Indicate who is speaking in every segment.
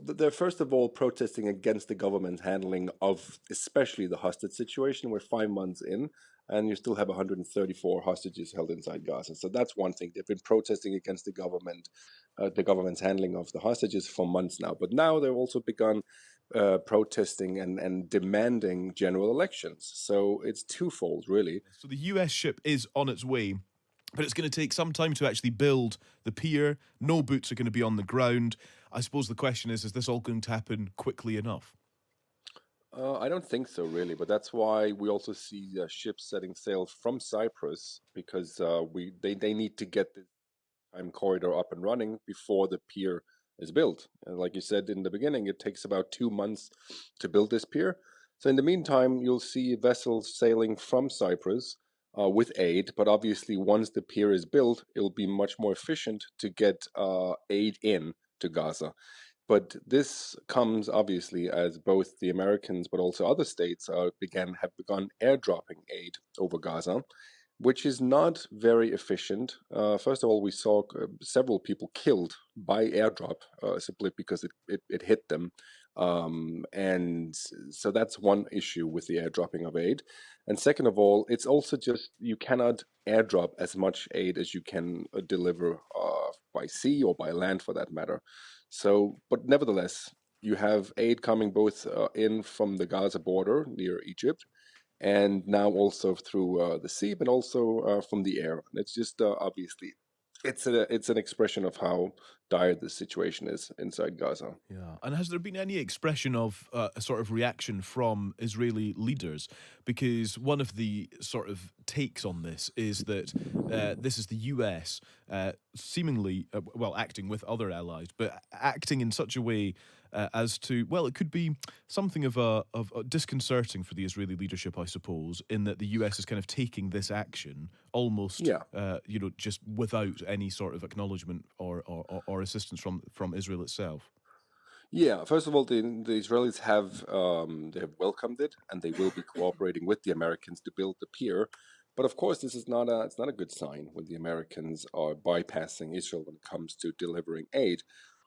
Speaker 1: they're first of all protesting against the government's handling of especially the hostage situation. We're 5 months in, and you still have 134 hostages held inside Gaza. So that's one thing. They've been protesting against the government's handling of the hostages for months now. But now they've also begun protesting and demanding general elections. So it's twofold, really.
Speaker 2: So the US ship is on its way, but it's going to take some time to actually build the pier. No boots are going to be on the ground. I suppose the question is this all going to happen quickly enough?
Speaker 1: I don't think so, really, but that's why we also see ships setting sail from Cyprus because they need to get the time corridor up and running before the pier is built. And like you said in the beginning, it takes about 2 months to build this pier. So in the meantime, you'll see vessels sailing from Cyprus with aid, but obviously once the pier is built, it'll be much more efficient to get aid in to Gaza. But this comes obviously as both the Americans but also other states have begun airdropping aid over Gaza, which is not very efficient. First of all, we saw several people killed by airdrop simply because it hit them. And so that's one issue with the airdropping of aid. And second of all, it's also just you cannot airdrop as much aid as you can deliver by sea or by land for that matter. So, but nevertheless, you have aid coming both in from the Gaza border near Egypt and now also through the sea, but also from the air. And it's just obviously it's an expression of how dire the situation is inside Gaza.
Speaker 2: Yeah. And has there been any expression of a sort of reaction from Israeli leaders? Because one of the sort of takes on this is that this is the US seemingly, well, acting with other allies, but acting in such a way as to, well, it could be something of disconcerting for the Israeli leadership, I suppose, in that the US is kind of taking this action almost,
Speaker 1: Yeah.
Speaker 2: just without any sort of acknowledgement or assistance from Israel itself.
Speaker 1: Yeah, first of all, the Israelis they have welcomed it, and they will be cooperating with the Americans to build the pier. But of course, this is not a it's not a good sign when the Americans are bypassing Israel when it comes to delivering aid.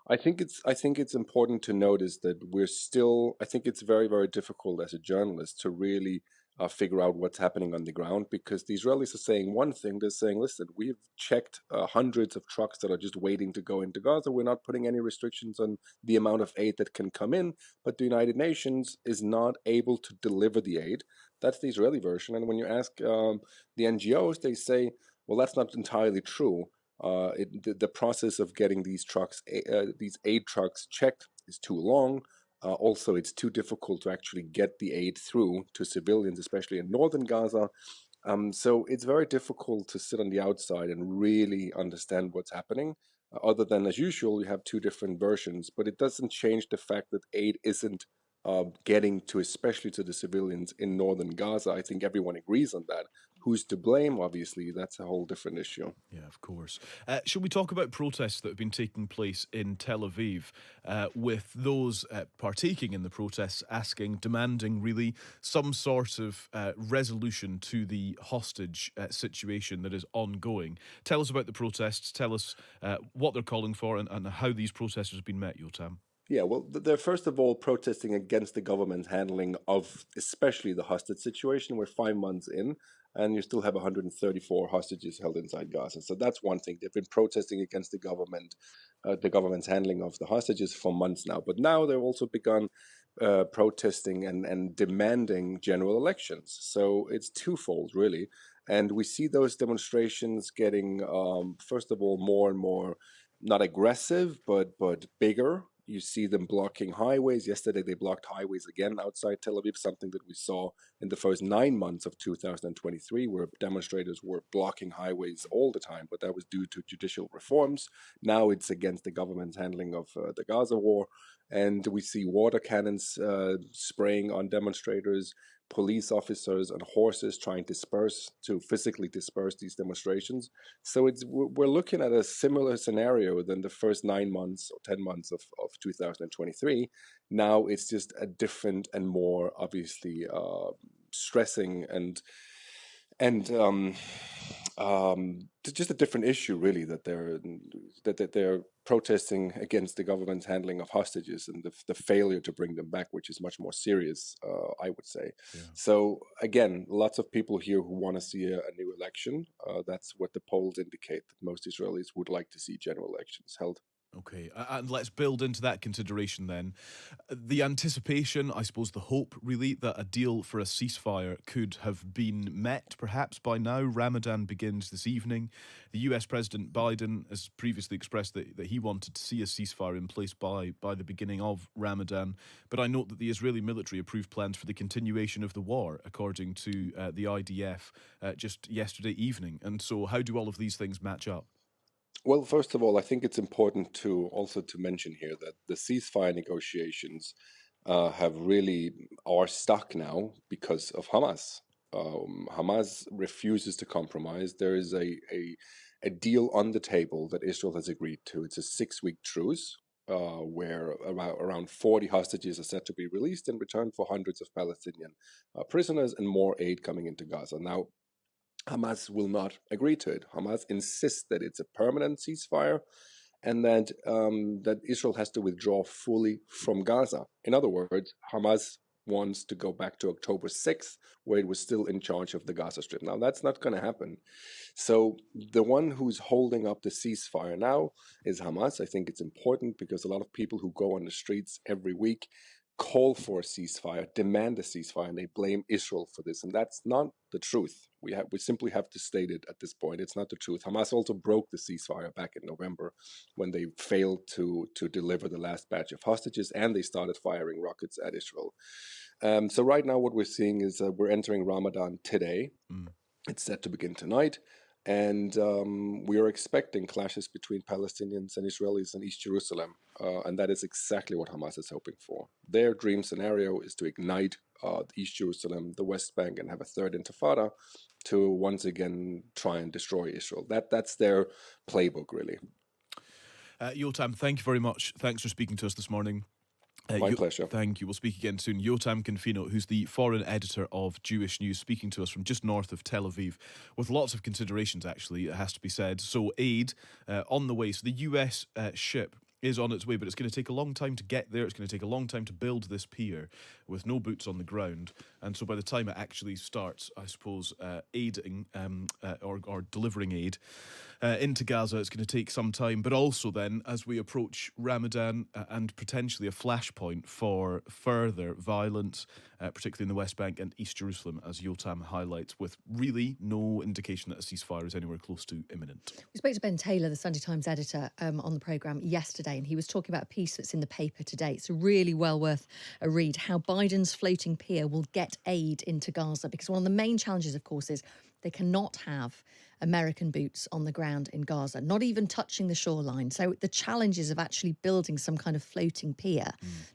Speaker 1: I think it's important to notice that we're still. I think it's very very difficult as a journalist to really figure out what's happening on the ground because the Israelis are saying one thing. They're saying, "Listen, we've checked hundreds of trucks that are just waiting to go into Gaza. We're not putting any restrictions on the amount of aid that can come in, but the United Nations is not able to deliver the aid." That's the Israeli version. And when you ask the NGOs, they say, "Well, that's not entirely true. The process of getting these aid trucks checked is too long. Also, it's too difficult to actually get the aid through to civilians, especially in northern Gaza. So it's very difficult to sit on the outside and really understand what's happening. Other than, as usual, you have two different versions, but it doesn't change the fact that aid isn't getting to, especially to the civilians in northern Gaza. I think everyone agrees on that. Who's to blame? Obviously, that's a whole different issue.
Speaker 2: Yeah, of course. Shall we talk about protests that have been taking place in Tel Aviv, with those partaking in the protests asking, demanding really some sort of resolution to the hostage situation that is ongoing? Tell us about the protests. Tell us what they're calling for and how these protesters have been met, Yotam.
Speaker 1: Yeah, well, they're first of all protesting against the government's handling of especially the hostage situation. We're 5 months in, and you still have 134 hostages held inside Gaza. So that's one thing. They've been protesting against the government's handling of the hostages for months now. But now they've also begun protesting and demanding general elections. So it's twofold, really. And we see those demonstrations getting, first of all, more and more not aggressive, but bigger. You see them blocking highways. Yesterday, they blocked highways again outside Tel Aviv, something that we saw in the first 9 months of 2023, where demonstrators were blocking highways all the time, but that was due to judicial reforms. Now it's against the government's handling of the Gaza war. And we see water cannons spraying on demonstrators, police officers, and horses trying to physically disperse these demonstrations. So we're looking at a similar scenario than the first 9 months or 10 months of 2023. Now it's just a different and more obviously stressing and just a different issue, really, that they're protesting against the government's handling of hostages and the failure to bring them back, which is much more serious, I would say.
Speaker 2: Yeah.
Speaker 1: So again, lots of people here who want to see a new election. That's what the polls indicate, that most Israelis would like to see general elections held.
Speaker 2: Okay, and let's build into that consideration then. The anticipation, I suppose, the hope really that a deal for a ceasefire could have been met perhaps by now. Ramadan begins this evening. The US President Biden has previously expressed that he wanted to see a ceasefire in place by the beginning of Ramadan. But I note that the Israeli military approved plans for the continuation of the war, according to the IDF just yesterday evening. And so, how do all of these things match up?
Speaker 1: Well, first of all, I think it's important to also to mention here that the ceasefire negotiations have really are stuck now because of Hamas. Hamas refuses to compromise. There is a deal on the table that Israel has agreed to. It's a 6-week truce where around 40 hostages are set to be released in return for hundreds of Palestinian prisoners and more aid coming into Gaza. Now, Hamas will not agree to it. Hamas insists that it's a permanent ceasefire and that Israel has to withdraw fully from Gaza. In other words, Hamas wants to go back to October 6th, where it was still in charge of the Gaza Strip. Now, that's not going to happen. So the one who's holding up the ceasefire now is Hamas. I think it's important because a lot of people who go on the streets every week call for a ceasefire, demand a ceasefire, and they blame Israel for this. And that's not the truth. We simply have to state it at this point. It's not the truth. Hamas also broke the ceasefire back in November when they failed to deliver the last batch of hostages, and they started firing rockets at Israel. So right now, what we're seeing is we're entering Ramadan today.
Speaker 2: Mm.
Speaker 1: It's set to begin tonight. And we are expecting clashes between Palestinians and Israelis in East Jerusalem. And that is exactly what Hamas is hoping for. Their dream scenario is to ignite East Jerusalem, the West Bank, and have a third intifada to once again try and destroy Israel. That's their playbook, really.
Speaker 2: Yotam, thank you very much. Thanks for speaking to us this morning.
Speaker 1: My pleasure.
Speaker 2: Thank you. We'll speak again soon. Jotam Confino, who's the foreign editor of Jewish News, speaking to us from just north of Tel Aviv, with lots of considerations, actually, it has to be said. So aid on the way. So the US ship is on its way, but it's going to take a long time to get there. It's going to take a long time to build this pier with no boots on the ground. And so by the time it actually starts, I suppose, aiding or delivering aid into Gaza, it's going to take some time. But also then, as we approach Ramadan and potentially a flashpoint for further violence, particularly in the West Bank and East Jerusalem, as Yotam highlights, with really no indication that a ceasefire is anywhere close to imminent.
Speaker 3: We spoke to Ben Taylor, the Sunday Times editor, on the programme yesterday, and he was talking about a piece that's in the paper today. It's really well worth a read, how Biden's floating pier will get aid into Gaza, because one of the main challenges, of course, is they cannot have American boots on the ground in Gaza, not even touching the shoreline. So the challenges of actually building some kind of floating pier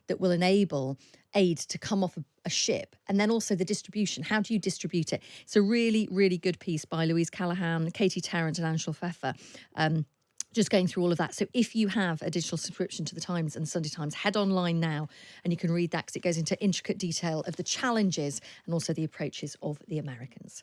Speaker 3: that will enable aid to come off a ship, and then also the distribution. How do you distribute it? It's a really, really good piece by Louise Callahan, Katie Tarrant and Anshel Pfeffer. Just going through all of that. So if you have a digital subscription to the Times and Sunday Times, head online now and you can read that, because it goes into intricate detail of the challenges and also the approaches of the Americans.